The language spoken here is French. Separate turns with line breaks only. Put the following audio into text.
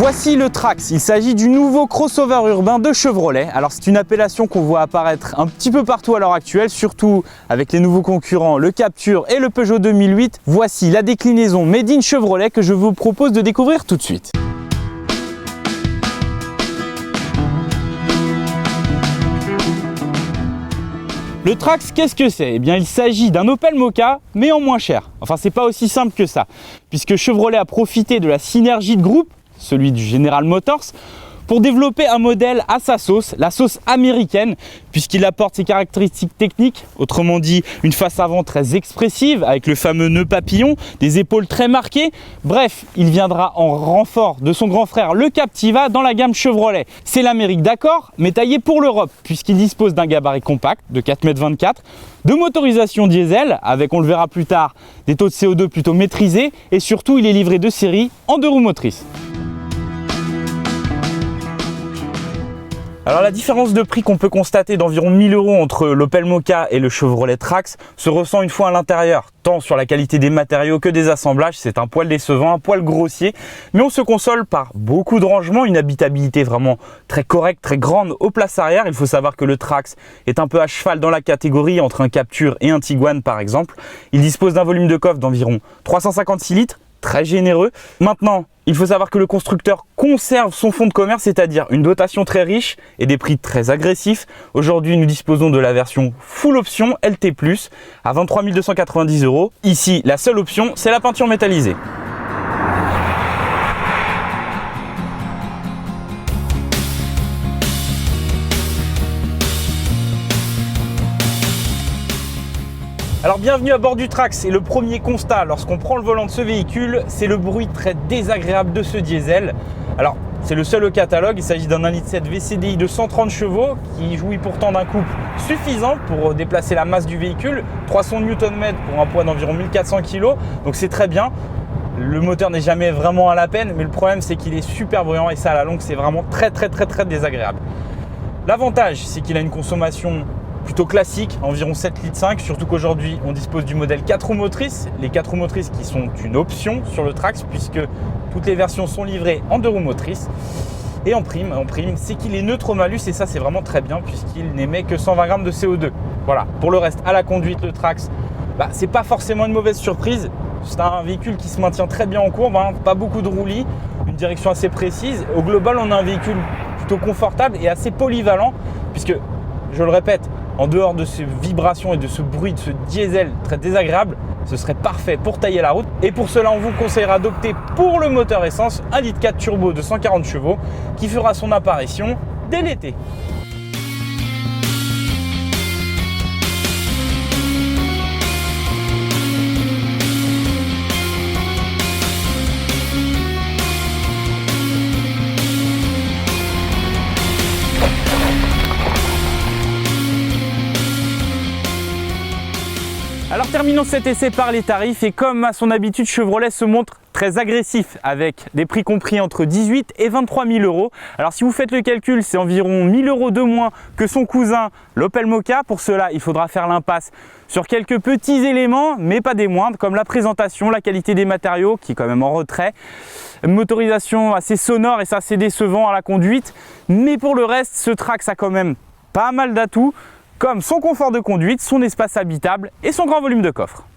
Voici le Trax, il s'agit du nouveau crossover urbain de Chevrolet. Alors c'est une appellation qu'on voit apparaître un petit peu partout à l'heure actuelle, surtout avec les nouveaux concurrents, le Captur et le Peugeot 2008. Voici la déclinaison Made in Chevrolet que je vous propose de découvrir tout de suite. Le Trax, qu'est-ce que c'est? Eh bien, il s'agit d'un Opel Mokka, mais en moins cher. Enfin, c'est pas aussi simple que ça, puisque Chevrolet a profité de la synergie de groupe, celui du General Motors, pour développer un modèle à sa sauce, la sauce américaine, puisqu'il apporte ses caractéristiques techniques, autrement dit une face avant très expressive, avec le fameux nœud papillon, des épaules très marquées. Bref, il viendra en renfort de son grand frère le Captiva dans la gamme Chevrolet. C'est l'Amérique, d'accord, mais taillé pour l'Europe, puisqu'il dispose d'un gabarit compact de 4,24 m, de motorisation diesel, avec, on le verra plus tard, des taux de CO2 plutôt maîtrisés, et surtout il est livré de série en 2 roues motrices. Alors la différence de prix qu'on peut constater d'environ 1000 € entre l'Opel Mokka et le Chevrolet Trax se ressent une fois à l'intérieur, tant sur la qualité des matériaux que des assemblages. C'est un poil décevant, un poil grossier, mais on se console par beaucoup de rangements, une habitabilité vraiment très correcte, très grande aux places arrière. Il faut savoir que le Trax est un peu à cheval dans la catégorie entre un Captur et un Tiguan par exemple. Il dispose d'un volume de coffre d'environ 356 litres, très généreux. Maintenant, il faut savoir que le constructeur conserve son fonds de commerce, c'est-à-dire une dotation très riche et des prix très agressifs. Aujourd'hui, nous disposons de la version full option LT+, à 23 290 €. Ici, la seule option, c'est la peinture métallisée. Alors bienvenue à bord du Trax, et le premier constat lorsqu'on prend le volant de ce véhicule, c'est le bruit très désagréable de ce diesel. Alors c'est le seul au catalogue, il s'agit d'un 1,7 L VCDI de 130 chevaux qui jouit pourtant d'un couple suffisant pour déplacer la masse du véhicule, 300 Nm pour un poids d'environ 1400 kg, donc c'est très bien. Le moteur n'est jamais vraiment à la peine, mais le problème c'est qu'il est super bruyant et ça à la longue c'est vraiment très désagréable. L'avantage c'est qu'il a une consommation plutôt classique, environ 7,5 litres, surtout qu'aujourd'hui on dispose du modèle 4 roues motrices, les 4 roues motrices qui sont une option sur le Trax puisque toutes les versions sont livrées en 2 roues motrices. Et en prime, c'est qu'il est neutre au malus, et ça c'est vraiment très bien puisqu'il n'émet que 120 g de CO2. Voilà, pour le reste, à la conduite, le Trax, c'est pas forcément une mauvaise surprise. C'est un véhicule qui se maintient très bien en courbe, pas beaucoup de roulis, une direction assez précise. Au global, on a un véhicule plutôt confortable et assez polyvalent puisque, je le répète, en dehors de ces vibrations et de ce bruit, de ce diesel très désagréable, ce serait parfait pour tailler la route. Et pour cela, on vous conseillera d'opter pour le moteur essence 1,4 litre turbo de 140 chevaux qui fera son apparition dès l'été. Alors terminons cet essai par les tarifs, et comme à son habitude, Chevrolet se montre très agressif avec des prix compris entre 18 000 et 23 000 €. Alors si vous faites le calcul, c'est environ 1 000 € de moins que son cousin l'Opel Mokka. Pour cela, il faudra faire l'impasse sur quelques petits éléments, mais pas des moindres, comme la présentation, la qualité des matériaux qui est quand même en retrait, une motorisation assez sonore et ça c'est décevant à la conduite. Mais pour le reste, ce Trax a quand même pas mal d'atouts, comme son confort de conduite, son espace habitable et son grand volume de coffre.